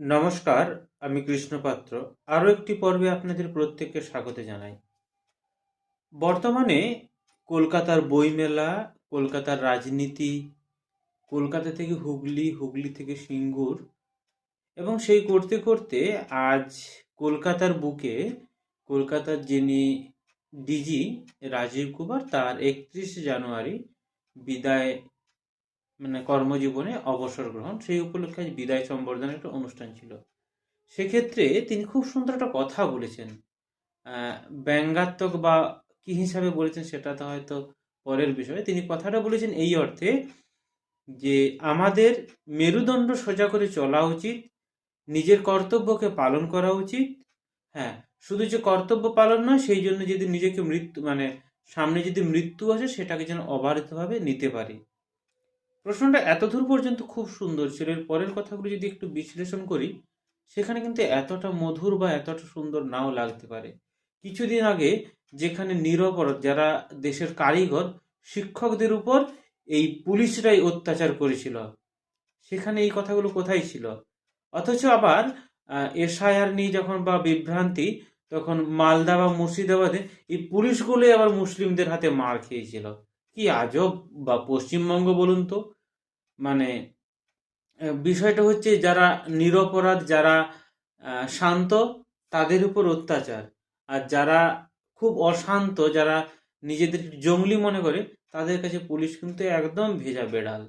নমস্কার, আমি কৃষ্ণ পাত্র। আরও একটি পর্বে আপনাদের প্রত্যেককে স্বাগত জানাই। বর্তমানে কলকাতার বইমেলা, কলকাতার রাজনীতি, কলকাতা থেকে হুগলি, হুগলি থেকে সিঙ্গুর এবং সেই করতে করতে আজ কলকাতার বুকে কলকাতার যিনি ডিজি রাজীব কুমার তার 31শে জানুয়ারি বিদায় কর্মজীবনে অবসর গ্রহণ, সেই উপলক্ষে আজ বিদায় সম্বর্ধনার একটা অনুষ্ঠান ছিল। সেক্ষেত্রে তিনি খুব সুন্দর একটা কথা বলেছেন। ব্যঙ্গাত্মক বা কি হিসাবে বলেছেন সেটা তো হয়তো পরের বিষয়। তিনি কথাটা বলেছেন এই অর্থে যে আমাদের মেরুদণ্ড সোজা করে চলা উচিত, নিজের কর্তব্যকে পালন করা উচিত। হ্যাঁ, শুধু যে কর্তব্য পালন নয়, সেই জন্য যদি নিজেকে সামনে যদি মৃত্যু আসে সেটাকে যেন অবারিতভাবে নিতে পারি। প্রশ্নটা এতদূর পর্যন্ত খুব সুন্দর ছিল। এর পরের কথাগুলো যদি একটু বিশ্লেষণ করি, সেখানে কিন্তু এতটা মধুর বা এতটা সুন্দর নাও লাগতে পারে। কিছুদিন আগে যেখানে নিরপরাধ যারা দেশের কারিগর, শিক্ষকদের উপর এই পুলিশরাই অত্যাচার করেছিল, সেখানে এই কথাগুলো কোথায় ছিল? অথচ আবার এসআইআর নিয়ে যখন বা বিভ্রান্তি, তখন মালদা বা মুর্শিদাবাদে এই পুলিশগুলোই আবার মুসলিমদের হাতে মার খেয়েছিল। কি আজব! বা পশ্চিমবঙ্গ বলুন তো, মানে বিষয়টা হচ্ছে যারা নিরপরাধ, যারা শান্ত, তাদের উপর অত্যাচার, আর যারা খুব অশান্ত, যারা নিজেদের জঙ্গলি মনে করে, তাদের কাছে পুলিশ কিন্তু একদম ভেজা বেড়াল।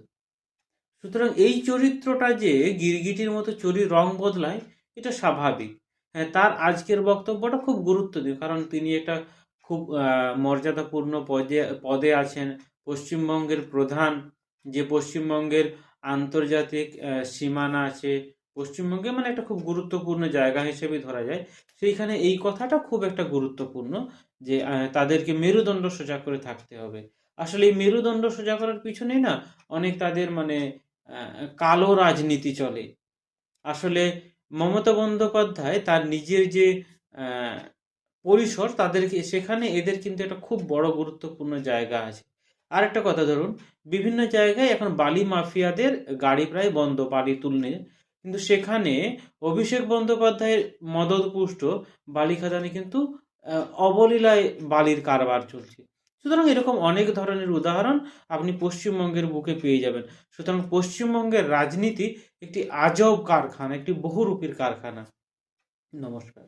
সুতরাং এই চরিত্রটা যে গিরগিটির মতো রং বদলায়, এটা স্বাভাবিক। হ্যাঁ, তার আজকের বক্তব্যটা খুব গুরুত্ব দিই, কারণ তিনি একটা খুব মর্যাদাপূর্ণ পদে আছেন। পশ্চিমবঙ্গের প্রধান, যে পশ্চিমবঙ্গের আন্তর্জাতিক সীমানা আছে, পশ্চিমবঙ্গে একটা খুব গুরুত্বপূর্ণ জায়গা হিসেবে ধরা যায়। সেইখানে এই কথাটা খুব একটা গুরুত্বপূর্ণ যে তাদেরকে মেরুদণ্ড সোজা করে থাকতে হবে। আসলে এই মেরুদণ্ড সোজা করার পিছনেই না অনেক তাদের কালো রাজনীতি চলে। আসলে মমতা বন্দ্যোপাধ্যায় তার নিজের যে আহ, পরিসর, তাদেরকে সেখানে এদের কিন্তু একটা খুব বড় গুরুত্বপূর্ণ জায়গা আছে। আর একটা কথা ধরুন, বিভিন্ন জায়গায় এখন বালি মাফিয়াদের গাড়ি প্রায় বন্ধ বালি তুলনে, কিন্তু সেখানে অভিষেক বন্দ্যোপাধ্যায়ের মদতপুষ্ট বালি খাদানে কিন্তু অবলীলায় বালির কারবার চলছে। সুতরাং এরকম অনেক ধরনের উদাহরণ আপনি পশ্চিমবঙ্গের বুকে পেয়ে যাবেন। সুতরাং পশ্চিমবঙ্গের রাজনীতি একটি আজব কারখানা, একটি বহুরূপীর কারখানা। নমস্কার।